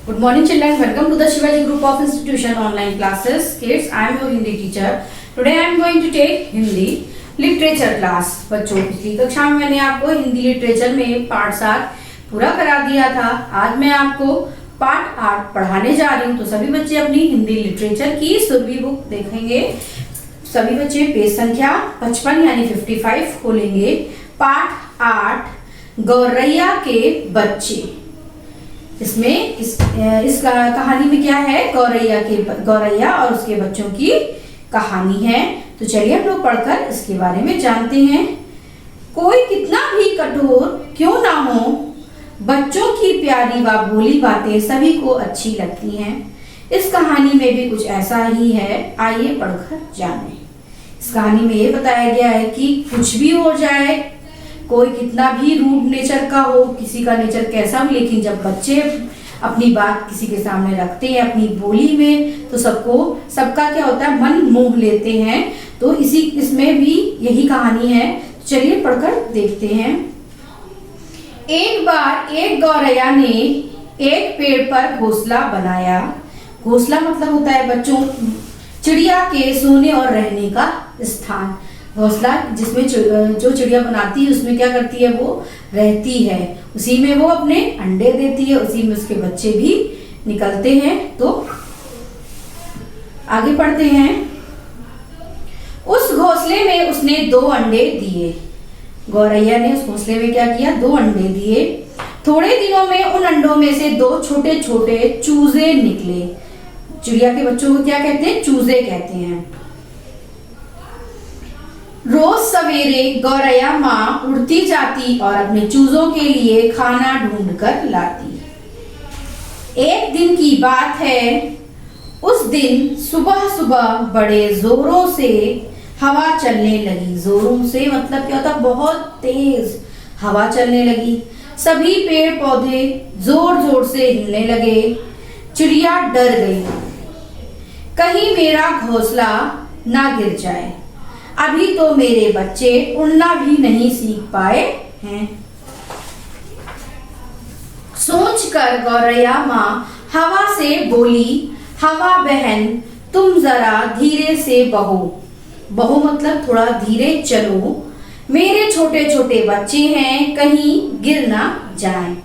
Good morning children, welcome to the Shivaji Group of Institution online classes. Kids, I am your Hindi teacher. Today I am going to take Hindi literature class. बच्चों, पिछली कक्षा में मैंने आपको Hindi literature में part 7 पूरा करा दिया था। आज मैं आपको पार्ट 8 पढ़ाने जा रही हूँ। तो सभी बच्चे अपनी हिंदी लिटरेचर की सुरभि बुक देखेंगे। सभी बच्चे पेज संख्या 55 यानी 55 खोलेंगे। पार्ट 8 गौरैया के बच्चे। इसमें इस कहानी में क्या है? गौरैया और उसके बच्चों की कहानी है। तो चलिए हम लोग पढ़कर इसके बारे में जानते हैं। कोई कितना भी कठोर क्यों ना हो, बच्चों की प्यारी व भोली बातें सभी को अच्छी लगती हैं। इस कहानी में भी कुछ ऐसा ही है, आइए पढ़कर जानें। इस कहानी में ये बताया गया है कि कुछ भी हो जाए, कोई कितना भी रूड नेचर का हो, किसी का नेचर कैसा भी, लेकिन जब बच्चे अपनी बात किसी के सामने रखते हैं अपनी बोली में, तो सबका क्या होता है, मन मोह लेते हैं। तो इसमें भी यही कहानी है। चलिए पढ़कर देखते हैं। एक बार एक गौरैया ने एक पेड़ पर घोंसला बनाया। घोंसला मतलब होता है बच्चों चिड़िया के सोने और रहने का स्थान। घोंसला जिसमें जो चिड़िया बनाती है उसमें क्या करती है, वो रहती है, उसी में वो अपने अंडे देती है, उसी में उसके बच्चे भी निकलते हैं। तो आगे पढ़ते हैं। उस घोंसले में उसने 2 अंडे दिए। गौरैया ने उस घोंसले में क्या किया, 2 अंडे दिए। थोड़े दिनों में उन अंडों में से 2 छोटे छोटे चूजे निकले। चिड़िया के बच्चों को क्या कहते हैं, चूजे कहते हैं। रोज सवेरे गौरैया माँ उड़ती जाती और अपने चूजों के लिए खाना ढूंढ कर लाती। एक दिन की बात है, उस दिन सुबह सुबह बड़े जोरों से हवा चलने लगी। जोरों से मतलब क्या होता, बहुत तेज हवा चलने लगी। सभी पेड़ पौधे जोर जोर से हिलने लगे। चिड़िया डर गई, कहीं मेरा घोंसला ना गिर जाए। अभी तो मेरे बच्चे उड़ना भी नहीं सीख पाए हैं। सोचकर गौरैया माँ हवा से बोली, हवा बहन तुम जरा धीरे से बहो। बहो मतलब थोड़ा धीरे चलो, मेरे छोटे छोटे बच्चे हैं, कहीं गिर ना जाएं।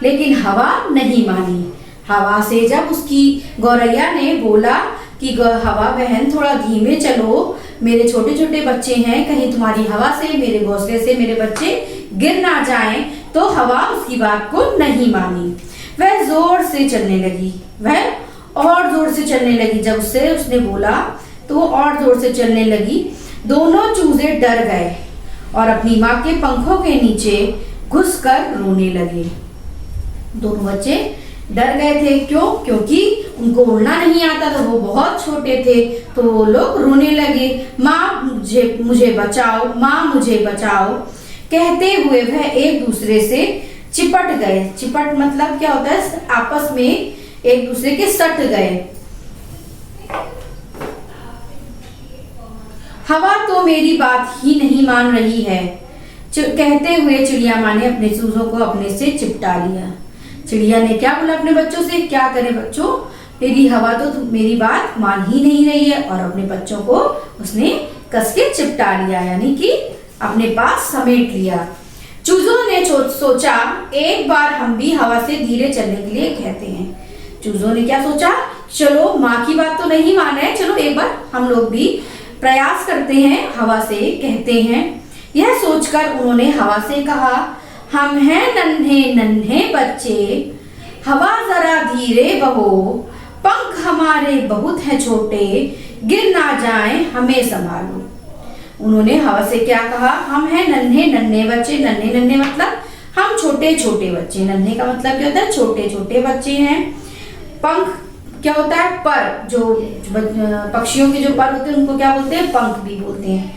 लेकिन हवा नहीं मानी। हवा से जब उसकी गौरैया ने बोला कि हवा बहन थोड़ा धीमे चलो, मेरे छोटे छोटे बच्चे हैं, कहीं तुम्हारी हवा से, मेरे घोंसले से मेरे बच्चे गिर ना जाएं, तो हवा उसकी बात को नहीं मानी। वह जोर से चलने लगी। वह और जोर से चलने लगी। जब उसने बोला तो वो और जोर से चलने लगी। दोनों चूजे डर गए और अपनी माँ के पंखों के नीचे घुसकर रोने लगे। दोनों बच्चे डर गए थे। क्यों? क्योंकि उनको उड़ना नहीं आता था, वो बहुत छोटे थे। तो वो लोग रोने लगे, माँ मुझे बचाओ, माँ मुझे बचाओ कहते हुए वह एक दूसरे से चिपट गए। चिपट मतलब क्या होता है, आपस में एक दूसरे के सट गए। हवा तो मेरी बात ही नहीं मान रही है, कहते हुए चिड़िया माँ ने अपने चूजों को अपने से चिपटा लिया। चिड़िया ने क्या बोला अपने बच्चों से, क्या करे बच्चों, मेरी हवा तो मेरी बात मान ही नहीं रही है, और अपने बच्चों को उसने कस के चिपटा लिया, यानी कि अपने पास समेट लिया। चूजों ने सोचा, एक बार हम भी हवा से धीरे चलने के लिए कहते हैं। चूजों ने क्या सोचा, चलो माँ की बात तो नहीं मान रहे, चलो एक बार हम लोग भी प्रयास करते हैं, हवा से कहते हैं। यह सोचकर उन्होंने हवा से कहा, हम हैं नन्हे नन्हे बच्चे, हवा जरा धीरे बहो, पंख हमारे बहुत हैं छोटे, गिर ना जाएं हमें संभालो। उन्होंने हवा से क्या कहा, हम हैं नन्हे नन्हे बच्चे। नन्हे नन्हे मतलब हम छोटे छोटे बच्चे। नन्हे का मतलब क्या होता है, छोटे छोटे बच्चे हैं। पंख क्या होता है, पर, जो पक्षियों के जो पर होते हैं उनको क्या बोलते हैं, पंख भी बोलते हैं।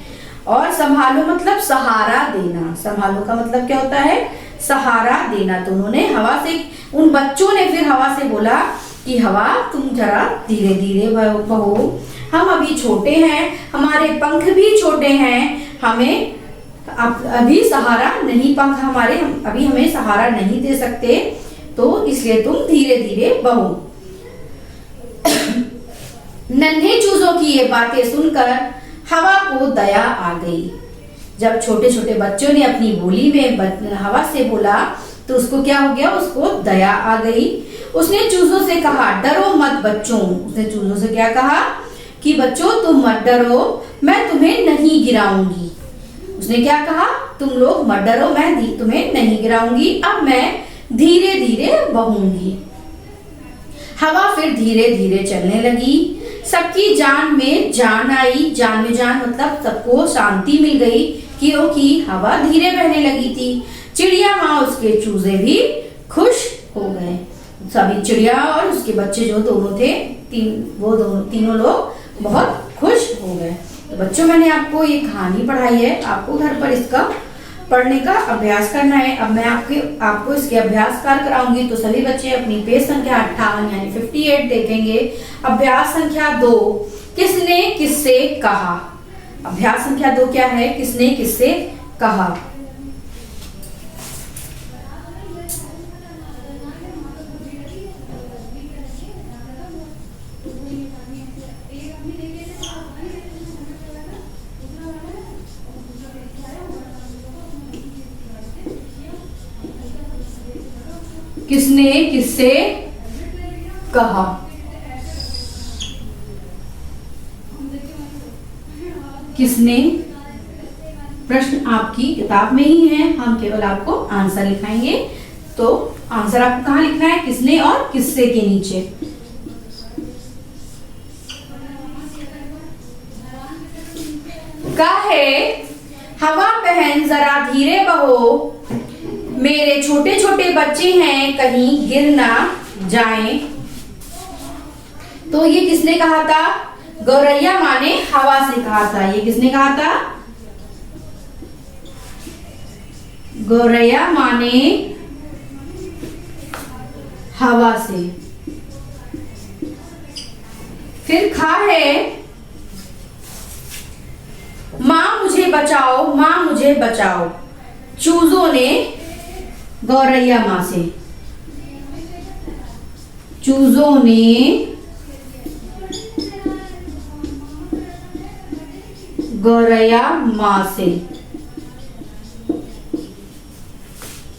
और संभालो मतलब सहारा देना। संभालो का मतलब क्या होता है, सहारा देना। तो उन्होंने हवा से, उन बच्चों ने फिर हवा से बोला कि हवा तुम जरा धीरे धीरे बहो, हम अभी छोटे हैं, हमारे पंख भी छोटे हैं, हमें अभी सहारा नहीं, पंख हमारे अभी हमें सहारा नहीं दे सकते, तो इसलिए तुम धीरे धीरे बहो। नन्हे चूजों की ये बातें सुनकर हवा को दया आ गई। जब छोटे छोटे बच्चों ने अपनी बोली में हवा से बोला तो उसको क्या हो गया, उसको दया आ गई। उसने चूजों से कहा, डरो मत बच्चों। उसने चूजों से क्या कहा कि बच्चों तुम मत डरो, मैं तुम्हें नहीं गिराऊंगी। उसने क्या कहा, तुम लोग मत डरो, मैं तुम्हें नहीं गिराऊंगी, अब मैं धीरे धीरे बहूंगी। हवा फिर धीरे धीरे चलने लगी। सबकी जान में जान आई। जान में जान मतलब सबको शांति मिल गई क्योंकि हवा धीरे बहने लगी थी। चिड़िया माँ उसके चूजे भी खुश हो गए। सभी चिड़िया और उसके बच्चे जो दोनों थे, तीनों लोग बहुत खुश हो गए। तो बच्चों, मैंने आपको ये कहानी पढ़ाई है, आपको घर पर इसका पढ़ने का अभ्यास करना है। अब मैं आपको इसके अभ्यास कार्य कराऊंगी, तो सभी बच्चे अपनी पेज संख्या 58 यानी 58 देखेंगे। अभ्यास संख्या 2, किसने किससे कहा। अभ्यास संख्या 2 क्या है, किसने किससे कहा। किसने किससे कहा। किसने, प्रश्न आपकी किताब में ही है, हम केवल आपको आंसर लिखाएंगे। तो आंसर आपको कहाँ लिखना है, किसने और किससे के नीचे। कहे, हवा बहन जरा धीरे बहो, मेरे छोटे छोटे बच्चे हैं कहीं गिर ना जाएं। तो ये किसने कहा था, गौरैया माँ ने हवा से कहा था। ये किसने कहा था, गौरैया माँ ने हवा से। फिर खा है, माँ मुझे बचाओ, माँ मुझे बचाओ, चूजों ने गौरैया माँ से। चूजों ने गौरैया माँ से।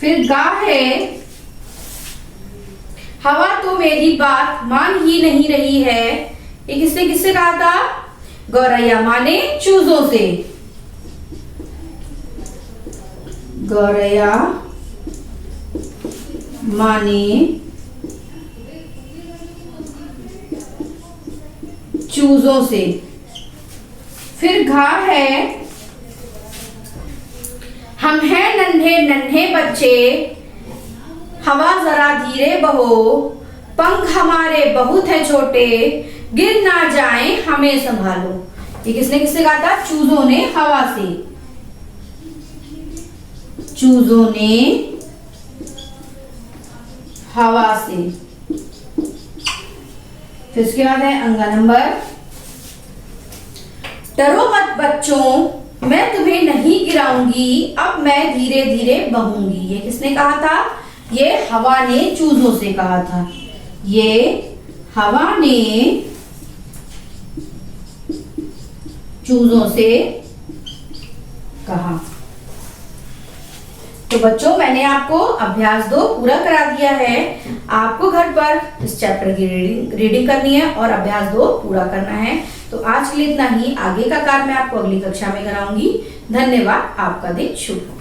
फिर गा है, हवा तो मेरी बात मान ही नहीं रही है। ये किसने किससे कहा था, गौरैया माँ ने चूजों से। गौरैया माँ ने चूजों से। फिर घा है, हम हैं नन्हे नन्हे बच्चे, हवा जरा धीरे बहो, पंख हमारे बहुत है छोटे, गिर ना जाएं हमें संभालो। ये किसने किससे कहा था, चूजों ने हवा से। चूजों ने हवा से। फिर उसके बाद है अंगा नंबर, डरो मत बच्चों, मैं तुम्हें नहीं गिराऊंगी, अब मैं धीरे धीरे बहूंगी। ये किसने कहा था, ये हवा ने चूजों से कहा था। ये हवा ने चूजों से कहा। तो बच्चों, मैंने आपको अभ्यास 2 पूरा करा दिया है। आपको घर पर इस चैप्टर की रीडिंग करनी है और अभ्यास 2 पूरा करना है। तो आज के लिए इतना ही। आगे का कार्य मैं आपको अगली कक्षा में कराऊंगी। धन्यवाद। आपका दिन शुभ हो।